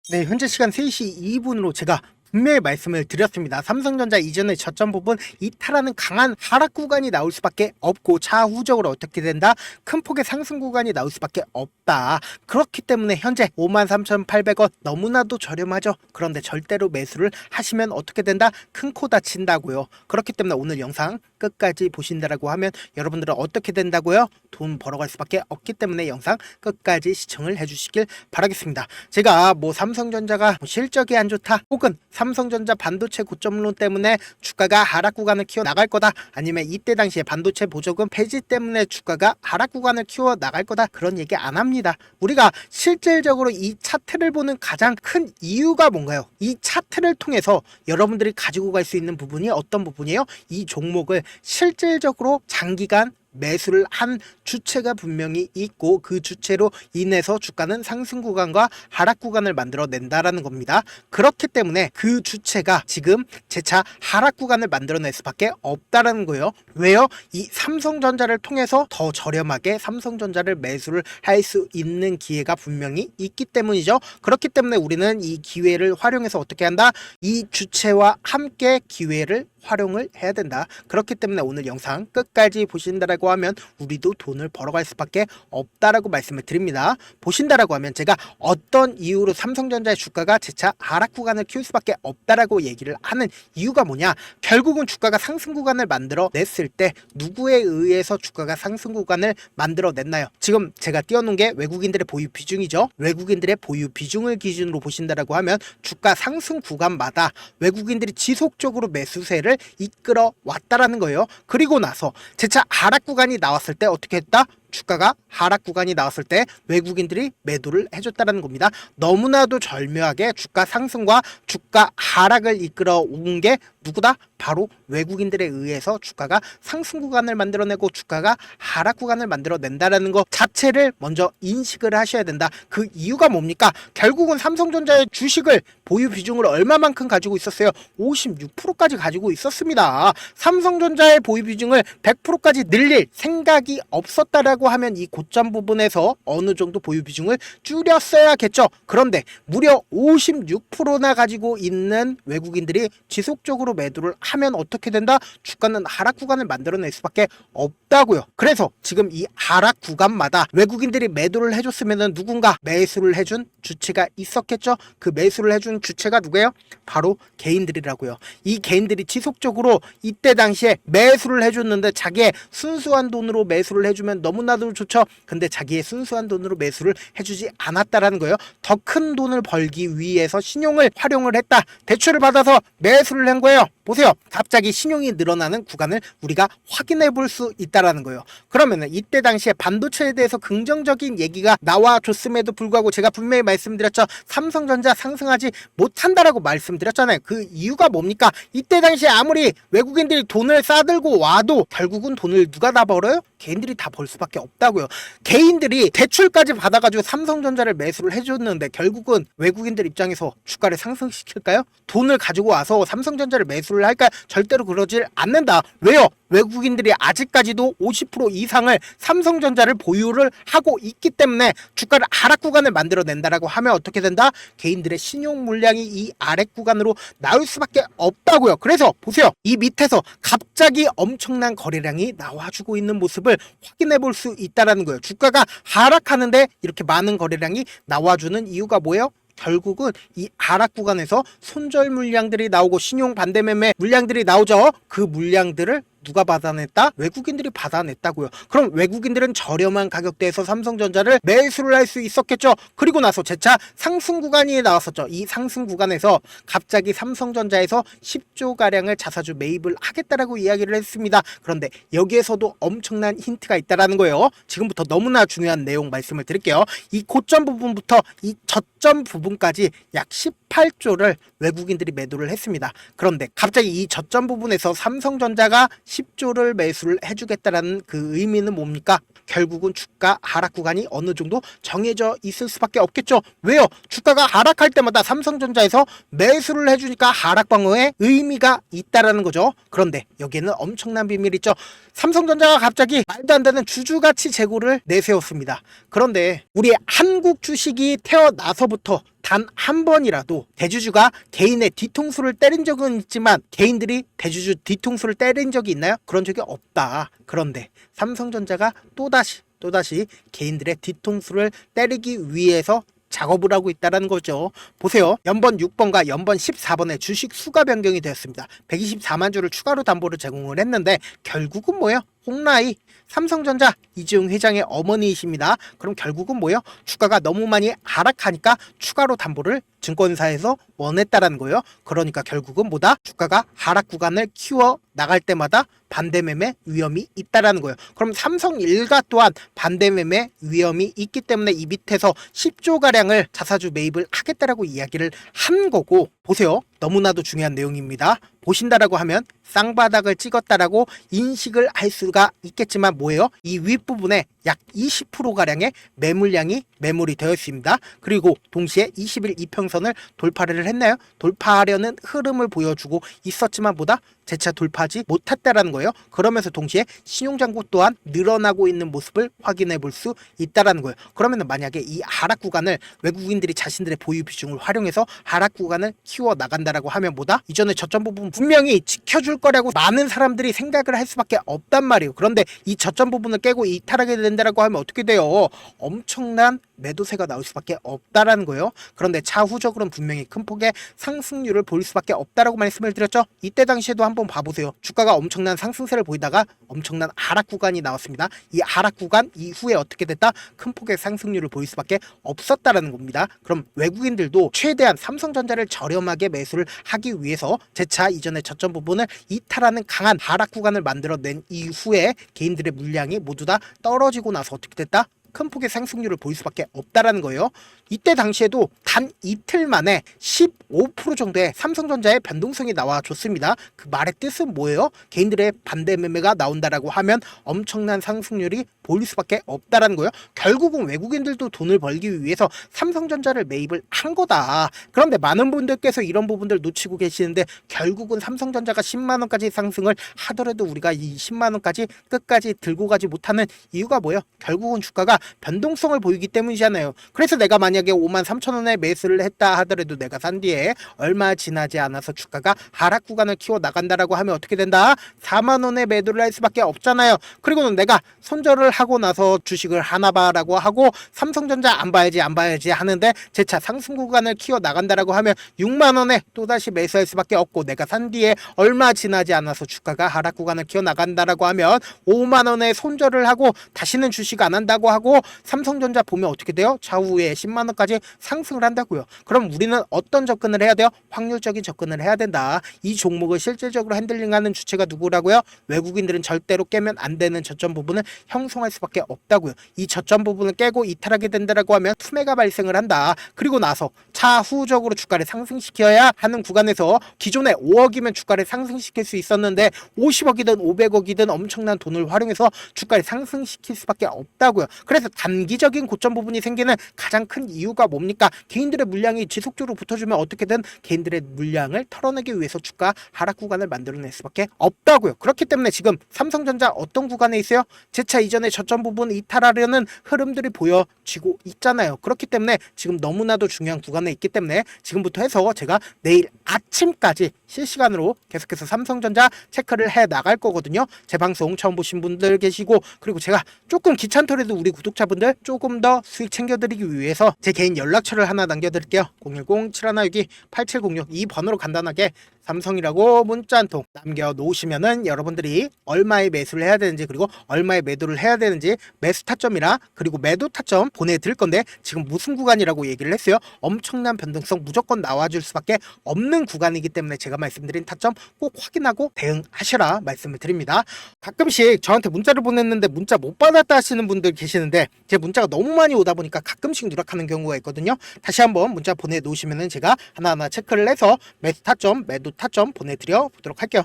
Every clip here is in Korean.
네, 현재 시간 3시 2분으로 제가 분명히 말씀을 드렸습니다. 삼성전자 이전의 저점 부분 이탈하는 강한 하락 구간이 나올 수밖에 없고 차후적으로 어떻게 된다? 큰 폭의 상승 구간이 나올 수밖에 없다. 그렇기 때문에 현재 53,800원 너무나도 저렴하죠. 그런데 절대로 매수를 하시면 어떻게 된다? 큰 코 다친다고요. 그렇기 때문에 오늘 영상 끝까지 보신다라고 하면 여러분들은 어떻게 된다고요? 돈 벌어갈 수밖에 없기 때문에 영상 끝까지 시청을 해주시길 바라겠습니다. 제가 삼성전자가 실적이 안 좋다 혹은 삼성전자 반도체 고점론 때문에 주가가 하락 구간을 키워 나갈 거다, 아니면 이때 당시에 반도체 보조금 폐지 때문에 주가가 하락 구간을 키워 나갈 거다, 그런 얘기 안 합니다. 우리가 실질적으로 이 차트를 보는 가장 큰 이유가 뭔가요? 이 차트를 통해서 여러분들이 가지고 갈 수 있는 부분이 어떤 부분이에요? 이 종목을 실질적으로 장기간 매수를 한 주체가 분명히 있고 그 주체로 인해서 주가는 상승 구간과 하락 구간을 만들어낸다라는 겁니다. 그렇기 때문에 그 주체가 지금 재차 하락 구간을 만들어낼 수밖에 없다라는 거예요. 왜요? 이 삼성전자를 통해서 더 저렴하게 삼성전자를 매수를 할 수 있는 기회가 분명히 있기 때문이죠. 그렇기 때문에 우리는 이 기회를 활용해서 어떻게 한다? 이 주체와 함께 기회를 활용을 해야 된다. 그렇기 때문에 오늘 영상 끝까지 보신다라고 하면 우리도 돈을 벌어갈 수밖에 없다라고 말씀을 드립니다. 보신다라고 하면 제가 어떤 이유로 삼성전자의 주가가 재차 하락 구간을 키울 수밖에 없다라고 얘기를 하는 이유가 뭐냐? 결국은 주가가 상승 구간을 만들어 냈을 때 누구에 의해서 주가가 상승 구간을 만들어 냈나요? 지금 제가 띄워놓은 게 외국인들의 보유 비중이죠. 외국인들의 보유 비중을 기준으로 보신다라고 하면 주가 상승 구간마다 외국인들이 지속적으로 매수세를 이끌어 왔다라는 거예요. 그리고 나서 재차 하락 구간이 나왔을 때 어떻게 했다? 주가가 하락 구간이 나왔을 때 외국인들이 매도를 해줬다는 겁니다. 너무나도 절묘하게 주가 상승과 주가 하락을 이끌어 온 게 누구다? 바로 외국인들에 의해서 주가가 상승 구간을 만들어내고 주가가 하락 구간을 만들어낸다는 것 자체를 먼저 인식을 하셔야 된다. 그 이유가 뭡니까? 결국은 삼성전자의 주식을 보유 비중을 얼마만큼 가지고 있었어요? 56%까지 가지고 있었습니다. 삼성전자의 보유 비중을 100%까지 늘릴 생각이 없었다라고 하면 이 고점 부분에서 어느 정도 보유 비중을 줄였어야겠죠. 그런데 무려 56%나 가지고 있는 외국인들이 지속적으로 매도를 하면 어떻게 된다? 주가는 하락 구간을 만들어낼 수밖에 없다고요. 그래서 지금 이 하락 구간마다 외국인들이 매도를 해줬으면 누군가 매수를 해준 주체가 있었겠죠. 그 매수를 해준 주체가 누구예요? 바로 개인들이라고요. 이 개인들이 지속적으로 이때 당시에 매수를 해줬는데 자기의 순수한 돈으로 매수를 해주면 너무나도 좋죠. 근데 자기의 순수한 돈으로 매수를 해주지 않았다라는 거예요. 더 큰 돈을 벌기 위해서 신용을 활용을 했다. 대출을 받아서 매수를 한 거예요. 보세요. 갑자기 신용이 늘어나는 구간을 우리가 확인해 볼 수 있다라는 거예요. 그러면은 이때 당시에 반도체에 대해서 긍정적인 얘기가 나와줬음에도 불구하고 제가 분명히 말씀드렸죠. 삼성전자 상승하지 못한다라고 말씀드렸잖아요. 그 이유가 뭡니까? 이때 당시에 아무리 외국인들이 돈을 싸들고 와도 결국은 돈을 누가 다 벌어요? 개인들이 다 벌 수밖에 없다고요. 개인들이 대출까지 받아가지고 삼성전자를 매수를 해줬는데 결국은 외국인들 입장에서 주가를 상승시킬까요? 돈을 가지고 와서 삼성전자를 매수를 할까요? 절대로 그러질 않는다. 왜요? 외국인들이 아직까지도 50% 이상을 삼성전자를 보유를 하고 있기 때문에 주가를 하락 구간을 만들어낸다라고 하면 어떻게 된다? 개인들의 신용 물량이 이 아래 구간으로 나올 수밖에 없다고요. 그래서 보세요. 이 밑에서 갑자기 엄청난 거래량이 나와주고 있는 모습을 확인해 볼 수 있다는 거예요. 주가가 하락하는데 이렇게 많은 거래량이 나와주는 이유가 뭐예요? 결국은 이 하락 구간에서 손절 물량들이 나오고 신용 반대 매매 물량들이 나오죠. 그 물량들을 누가 받아냈다? 외국인들이 받아냈다고요. 그럼 외국인들은 저렴한 가격대에서 삼성전자를 매수를 할 수 있었겠죠. 그리고 나서 재차 상승 구간이 나왔었죠. 이 상승 구간에서 갑자기 삼성전자에서 10조 가량을 자사주 매입을 하겠다라고 이야기를 했습니다. 그런데 여기에서도 엄청난 힌트가 있다라는 거예요. 지금부터 너무나 중요한 내용 말씀을 드릴게요. 이 고점 부분부터 이 저점 부분까지 약 18조를 외국인들이 매도를 했습니다. 그런데 갑자기 이 저점 부분에서 삼성전자가 10조를 매수를 해주겠다라는 그 의미는 뭡니까? 결국은 주가 하락 구간이 어느 정도 정해져 있을 수밖에 없겠죠. 왜요? 주가가 하락할 때마다 삼성전자에서 매수를 해주니까 하락 방어에 의미가 있다라는 거죠. 그런데 여기에는 엄청난 비밀이 있죠. 삼성전자가 갑자기 말도 안 되는 주주가치 재고를 내세웠습니다. 그런데 우리 한국 주식이 태어나서부터 단 한 번이라도 대주주가 개인의 뒤통수를 때린 적은 있지만 개인들이 대주주 뒤통수를 때린 적이 있나요? 그런 적이 없다. 그런데 삼성전자가 또다시 개인들의 뒤통수를 때리기 위해서 작업을 하고 있다는 거죠. 보세요. 연번 6번과 연번 14번에 주식 수가 변경이 되었습니다. 124만 주를 추가로 담보를 제공을 했는데 결국은 뭐예요? 홍라이 삼성전자 이재용 회장의 어머니이십니다. 그럼 결국은 뭐예요? 주가가 너무 많이 하락하니까 추가로 담보를 증권사에서 원했다라는 거예요. 그러니까 결국은 뭐다? 주가가 하락 구간을 키워 나갈 때마다 반대매매 위험이 있다라는 거예요. 그럼 삼성일가 또한 반대매매 위험이 있기 때문에 이 밑에서 10조 가량을 자사주 매입을 하겠다라고 이야기를 한 거고, 보세요. 너무나도 중요한 내용입니다. 보신다라고 하면 쌍바닥을 찍었다라고 인식을 할 수가 있겠지만 뭐예요? 이 윗부분에 약 20%가량의 매물량이 매물이 되어 있습니다. 그리고 동시에 20일 이평선을 돌파를 했나요? 돌파하려는 흐름을 보여주고 있었지만 보다 재차 돌파하지 못했다라는 거예요. 그러면서 동시에 신용잔고 또한 늘어나고 있는 모습을 확인해 볼 수 있다라는 거예요. 그러면 만약에 이 하락 구간을 외국인들이 자신들의 보유 비중을 활용해서 하락 구간을 키워 나간다라고 하면 뭐다? 이전에 저점 부분 분명히 지켜줄 거라고 많은 사람들이 생각을 할 수밖에 없단 말이에요. 그런데 이 저점 부분을 깨고 이탈하게 된다라고 하면 어떻게 돼요? 엄청난 매도세가 나올 수밖에 없다라는 거예요. 그런데 차후적으로는 분명히 큰 폭의 상승률을 보일 수밖에 없다라고 말씀을 드렸죠. 이때 당시에도 한번 봐보세요. 주가가 엄청난 상승세를 보이다가 엄청난 하락 구간이 나왔습니다. 이 하락 구간 이후에 어떻게 됐다? 큰 폭의 상승률을 보일 수밖에 없었다라는 겁니다. 그럼 외국인들도 최대한 삼성전자를 저렴하게 매수를 하기 위해서 재차 이전의 저점 부분을 이탈하는 강한 하락 구간을 만들어낸 이후에 개인들의 물량이 모두 다 떨어지고 나서 어떻게 됐다? 큰 폭의 상승률을 보일 수밖에 없다라는 거예요. 이때 당시에도 단 이틀 만에 15% 정도의 삼성전자의 변동성이 나와줬습니다. 그 말의 뜻은 뭐예요? 개인들의 반대 매매가 나온다라고 하면 엄청난 상승률이 보일 수밖에 없다라는 거예요. 결국은 외국인들도 돈을 벌기 위해서 삼성전자를 매입을 한 거다. 그런데 많은 분들께서 이런 부분들 놓치고 계시는데 결국은 삼성전자가 10만원까지 상승을 하더라도 우리가 이 10만원까지 끝까지 들고 가지 못하는 이유가 뭐예요? 결국은 주가가 변동성을 보이기 때문이잖아요. 그래서 내가 만약에 53,000원에 매수를 했다 하더라도 내가 산 뒤에 얼마 지나지 않아서 주가가 하락 구간을 키워 나간다라고 하면 어떻게 된다? 4만원에 매도를 할 수밖에 없잖아요. 그리고는 내가 손절을 하고 나서 주식을 하나 봐라고 하고 삼성전자 안 봐야지 하는데 재차 상승 구간을 키워 나간다라고 하면 6만원에 또다시 매수할 수밖에 없고, 내가 산 뒤에 얼마 지나지 않아서 주가가 하락 구간을 키워 나간다라고 하면 5만원에 손절을 하고 다시는 주식 안 한다고 하고 삼성전자 보면 어떻게 돼요? 좌우에 10만원까지 상승을 한다고요. 그럼 우리는 어떤 접근을 해야 돼요? 확률적인 접근을 해야 된다. 이 종목을 실질적으로 핸들링하는 주체가 누구라고요? 외국인들은 절대로 깨면 안 되는 저점 부분을 형성할 수밖에 없다고요. 이 저점 부분을 깨고 이탈하게 된다라고 하면 투매가 발생을 한다. 그리고 나서 차후적으로 주가를 상승시켜야 하는 구간에서 기존에 5억이면 주가를 상승시킬 수 있었는데 50억이든 500억이든 엄청난 돈을 활용해서 주가를 상승시킬 수밖에 없다고요. 그래서 단기적인 고점 부분이 생기는 가장 큰 이유가 뭡니까? 개인들의 물량이 지속적으로 붙어주면 어떻게든 개인들의 물량을 털어내기 위해서 주가 하락 구간을 만들어낼 수밖에 없다고요. 그렇기 때문에 지금 삼성전자 어떤 구간에 있어요? 재차 이전에 저점 부분 이탈하려는 흐름들이 보여지고 있잖아요. 그렇기 때문에 지금 너무나도 중요한 구간에 있기 때문에 지금부터 해서 제가 내일 아침까지 실시간으로 계속해서 삼성전자 체크를 해 나갈 거거든요. 제 방송 처음 보신 분들 계시고, 그리고 제가 조금 귀찮더라도 우리 구독자분들 조금 더 수익 챙겨드리기 위해서 제 개인 연락처를 하나 남겨드릴게요. 010-7162-8706 이 번호로 간단하게 삼성이라고 문자 한 통 남겨놓으시면은 여러분들이 얼마에 매수를 해야 되는지, 그리고 얼마에 매도를 해야 되는지 매수 타점이랑 그리고 매도 타점 보내드릴 건데, 지금 무슨 구간이라고 얘기를 했어요? 엄청난 변동성 무조건 나와줄 수밖에 없는 구간이기 때문에 제가 말씀드린 타점 꼭 확인하고 대응하셔라 말씀을 드립니다. 가끔씩 저한테 문자를 보냈는데 문자 못 받았다 하시는 분들 계시는데 제 문자가 너무 많이 오다 보니까 가끔씩 누락하는 경우가 있거든요. 다시 한번 문자 보내놓으시면은 제가 하나하나 체크를 해서 매수 타점, 매도 타점 보내드려 보도록 할게요.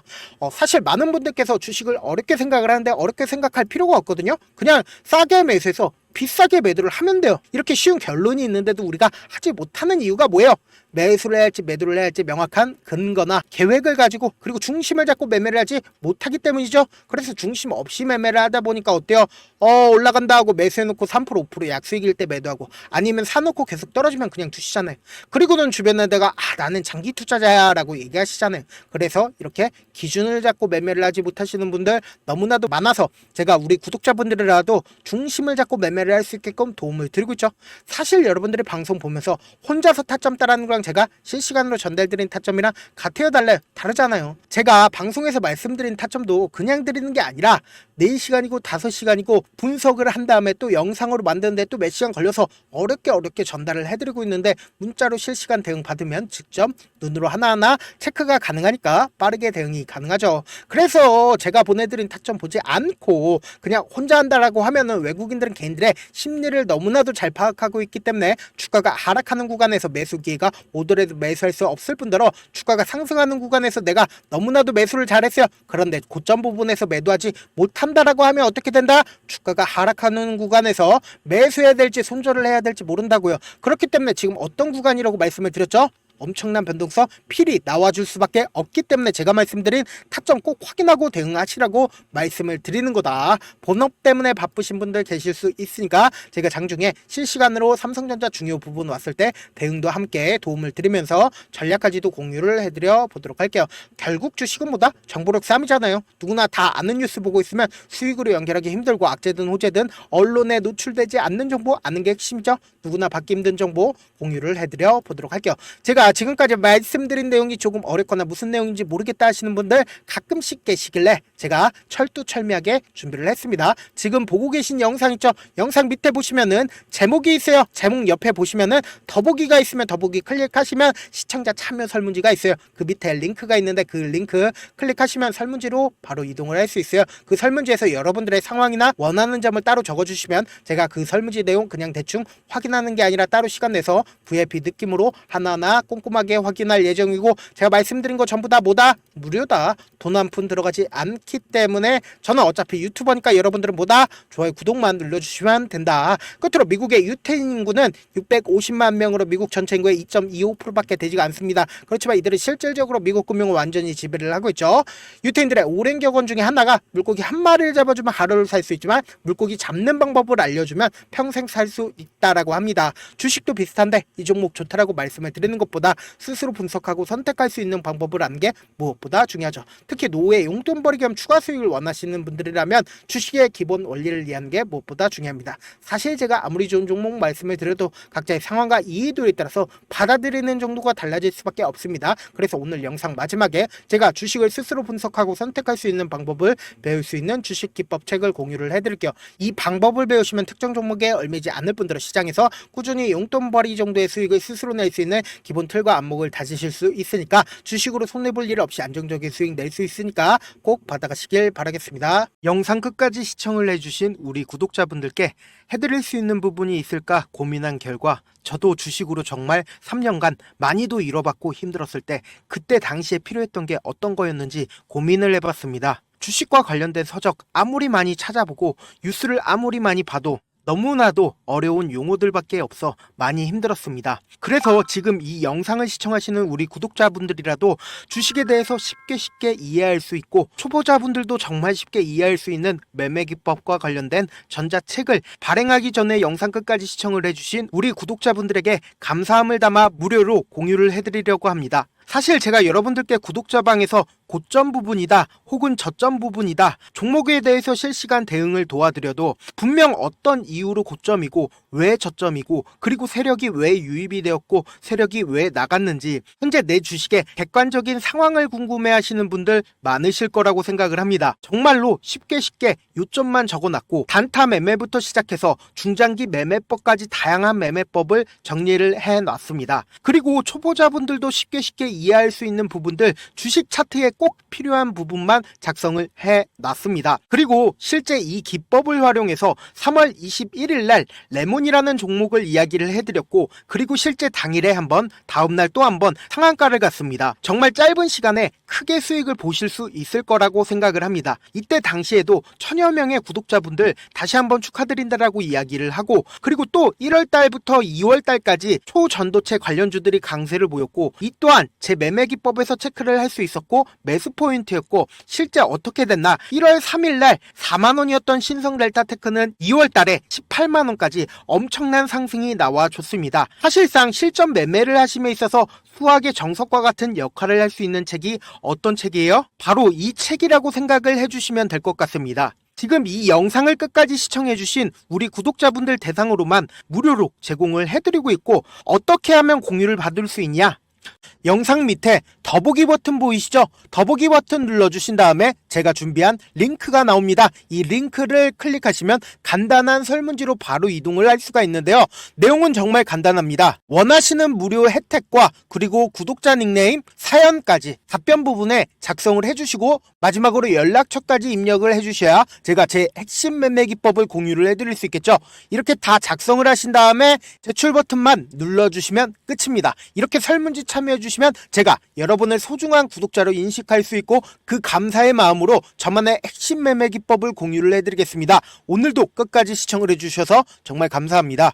사실 많은 분들께서 주식을 어렵게 생각을 하는데 어렵게 생각할 필요가 없거든요. 그냥 싸게 매수해서 비싸게 매도를 하면 돼요. 이렇게 쉬운 결론이 있는데도 우리가 하지 못하는 이유가 뭐예요? 매수를 해야 할지 매도를 해야 할지 명확한 근거나 계획을 가지고 그리고 중심을 잡고 매매를 하지 못하기 때문이죠. 그래서 중심 없이 매매를 하다 보니까 어때요? 올라간다 하고 매수해놓고 3% 5% 약수익일 때 매도하고 아니면 사놓고 계속 떨어지면 그냥 두시잖아요. 그리고는 주변에다가 나는 장기 투자자야 라고 얘기하시잖아요. 그래서 이렇게 기준을 잡고 매매를 하지 못하시는 분들 너무나도 많아서 제가 우리 구독자분들이라도 중심을 잡고 매매를 할 수 있게끔 도움을 드리고 있죠. 사실 여러분들이 방송 보면서 혼자서 타점 따라하는 거랑 제가 실시간으로 전달드린 타점이랑 같아요 달라요? 다르잖아요. 제가 방송에서 말씀드린 타점도 그냥 드리는 게 아니라 4시간이고 5시간이고 분석을 한 다음에 또 영상으로 만드는데 또 몇 시간 걸려서 어렵게 전달을 해드리고 있는데 문자로 실시간 대응 받으면 직접 눈으로 하나하나 체크가 가능하니까 빠르게 대응이 가능하죠. 그래서 제가 보내드린 타점 보지 않고 그냥 혼자 한다라고 하면은 외국인들은 개인들의 심리를 너무나도 잘 파악하고 있기 때문에 주가가 하락하는 구간에서 매수 기회가 오더라도 매수할 수 없을 뿐더러 주가가 상승하는 구간에서 내가 너무나도 매수를 잘했어요. 그런데 고점 부분에서 매도하지 못한다라고 하면 어떻게 된다? 주가가 하락하는 구간에서 매수해야 될지 손절을 해야 될지 모른다고요. 그렇기 때문에 지금 어떤 구간이라고 말씀을 드렸죠? 엄청난 변동성 필히 나와줄 수밖에 없기 때문에 제가 말씀드린 타점 꼭 확인하고 대응하시라고 말씀을 드리는 거다. 본업 때문에 바쁘신 분들 계실 수 있으니까 제가 장중에 실시간으로 삼성전자 중요 부분 왔을 때 대응도 함께 도움을 드리면서 전략까지도 공유를 해드려 보도록 할게요. 결국 주식은 뭐다? 정보력 싸움이잖아요. 누구나 다 아는 뉴스 보고 있으면 수익으로 연결하기 힘들고 악재든 호재든 언론에 노출되지 않는 정보 아는 게 핵심이죠. 누구나 받기 힘든 정보 공유를 해드려 보도록 할게요. 제가 지금까지 말씀드린 내용이 조금 어렵거나 무슨 내용인지 모르겠다 하시는 분들 가끔씩 계시길래 제가 철두철미하게 준비를 했습니다. 지금 보고 계신 영상 있죠? 영상 밑에 보시면은 제목이 있어요. 제목 옆에 보시면은 더보기가 있으면 더보기 클릭하시면 시청자 참여 설문지가 있어요. 그 밑에 링크가 있는데 그 링크 클릭하시면 설문지로 바로 이동을 할 수 있어요. 그 설문지에서 여러분들의 상황이나 원하는 점을 따로 적어주시면 제가 그 설문지 내용 그냥 대충 확인하는 게 아니라 따로 시간 내서 VIP 느낌으로 하나하나 꼼꼼하게 확인할 예정이고 제가 말씀드린 거 전부 다 뭐다? 무료다. 돈 한 푼 들어가지 않기 때문에 저는 어차피 유튜버니까 여러분들은 뭐다? 좋아요 구독만 눌러주시면 된다. 끝으로 미국의 유태인 인구는 650만 명으로 미국 전체 인구의 2.25%밖에 되지가 않습니다. 그렇지만 이들은 실질적으로 미국 금융을 완전히 지배를 하고 있죠. 유태인들의 오랜 격언 중에 하나가 물고기 한 마리를 잡아주면 하루를 살 수 있지만 물고기 잡는 방법을 알려주면 평생 살 수 있다라고 합니다. 주식도 비슷한데 이 종목 좋다라고 말씀을 드리는 것보다 스스로 분석하고 선택할 수 있는 방법을 아는 게 무엇보다 중요하죠. 특히 노후에 용돈벌이 겸 추가 수익을 원하시는 분들이라면 주식의 기본 원리를 이해하는 게 무엇보다 중요합니다. 사실 제가 아무리 좋은 종목 말씀을 드려도 각자의 상황과 이해도에 따라서 받아들이는 정도가 달라질 수밖에 없습니다. 그래서 오늘 영상 마지막에 제가 주식을 스스로 분석하고 선택할 수 있는 방법을 배울 수 있는 주식 기법 책을 공유를 해드릴게요. 이 방법을 배우시면 특정 종목에 얽매이지 않을 뿐더러 시장에서 꾸준히 용돈벌이 정도의 수익을 스스로 낼 수 있는 기본 틀과 안목을 다지실 수 있으니까 주식으로 손해볼 일 없이 안정적인 수익 낼 수 있으니까 꼭 받아가시길 바라겠습니다. 영상 끝까지 시청을 해주신 우리 구독자분들께 해드릴 수 있는 부분이 있을까 고민한 결과 저도 주식으로 정말 3년간 많이도 잃어봤고 힘들었을 때 그때 당시에 필요했던 게 어떤 거였는지 고민을 해봤습니다. 주식과 관련된 서적 아무리 많이 찾아보고 뉴스를 아무리 많이 봐도 너무나도 어려운 용어들밖에 없어 많이 힘들었습니다. 그래서 지금 이 영상을 시청하시는 우리 구독자분들이라도 주식에 대해서 쉽게 이해할 수 있고 초보자분들도 정말 쉽게 이해할 수 있는 매매 기법과 관련된 전자책을 발행하기 전에 영상 끝까지 시청을 해주신 우리 구독자분들에게 감사함을 담아 무료로 공유를 해드리려고 합니다. 사실 제가 여러분들께 구독자방에서 고점 부분이다 혹은 저점 부분이다 종목에 대해서 실시간 대응을 도와드려도 분명 어떤 이유로 고점이고 왜 저점이고 그리고 세력이 왜 유입이 되었고 세력이 왜 나갔는지 현재 내 주식의 객관적인 상황을 궁금해하시는 분들 많으실 거라고 생각을 합니다. 정말로 쉽게 요점만 적어놨고 단타 매매부터 시작해서 중장기 매매법까지 다양한 매매법을 정리를 해놨습니다. 그리고 초보자분들도 쉽게 이해할 수 있는 부분들, 주식 차트에 꼭 필요한 부분만 작성을 해놨습니다. 그리고 실제 이 기법을 활용해서 3월 21일 날 레몬이라는 종목을 이야기를 해드렸고, 그리고 실제 당일에 한번, 다음날 또 한번 상한가를 갔습니다. 정말 짧은 시간에 크게 수익을 보실 수 있을 거라고 생각을 합니다. 이때 당시에도 1000여 명의 구독자분들 다시 한번 축하드린다라고 이야기를 하고, 그리고 또 1월 달부터 2월 달까지 초전도체 관련주들이 강세를 보였고, 이 또한 제 매매 기법에서 체크를 할 수 있었고 매수 포인트였고, 실제 어떻게 됐나, 1월 3일 날 4만원이었던 신성 델타테크는 2월 달에 18만원까지 엄청난 상승이 나와줬습니다. 사실상 실전 매매를 하심에 있어서 수학의 정석과 같은 역할을 할 수 있는 책이 어떤 책이에요? 바로 이 책이라고 생각을 해주시면 될 것 같습니다. 지금 이 영상을 끝까지 시청해주신 우리 구독자분들 대상으로만 무료로 제공을 해드리고 있고, 어떻게 하면 공유를 받을 수 있냐? 영상 밑에 더보기 버튼 보이시죠? 더보기 버튼 눌러주신 다음에 제가 준비한 링크가 나옵니다. 이 링크를 클릭하시면 간단한 설문지로 바로 이동을 할 수가 있는데요. 내용은 정말 간단합니다. 원하시는 무료 혜택과 그리고 구독자 닉네임, 사연까지 답변 부분에 작성을 해주시고, 마지막으로 연락처까지 입력을 해주셔야 제가 제 핵심 매매 기법을 공유를 해드릴 수 있겠죠. 이렇게 다 작성을 하신 다음에 제출 버튼만 눌러주시면 끝입니다. 이렇게 설문지 참여해주시면 제가 여러분을 소중한 구독자로 인식할 수 있고, 그 감사의 마음으로 저만의 핵심 매매 기법을 공유를 해드리겠습니다. 오늘도 끝까지 시청을 해주셔서 정말 감사합니다.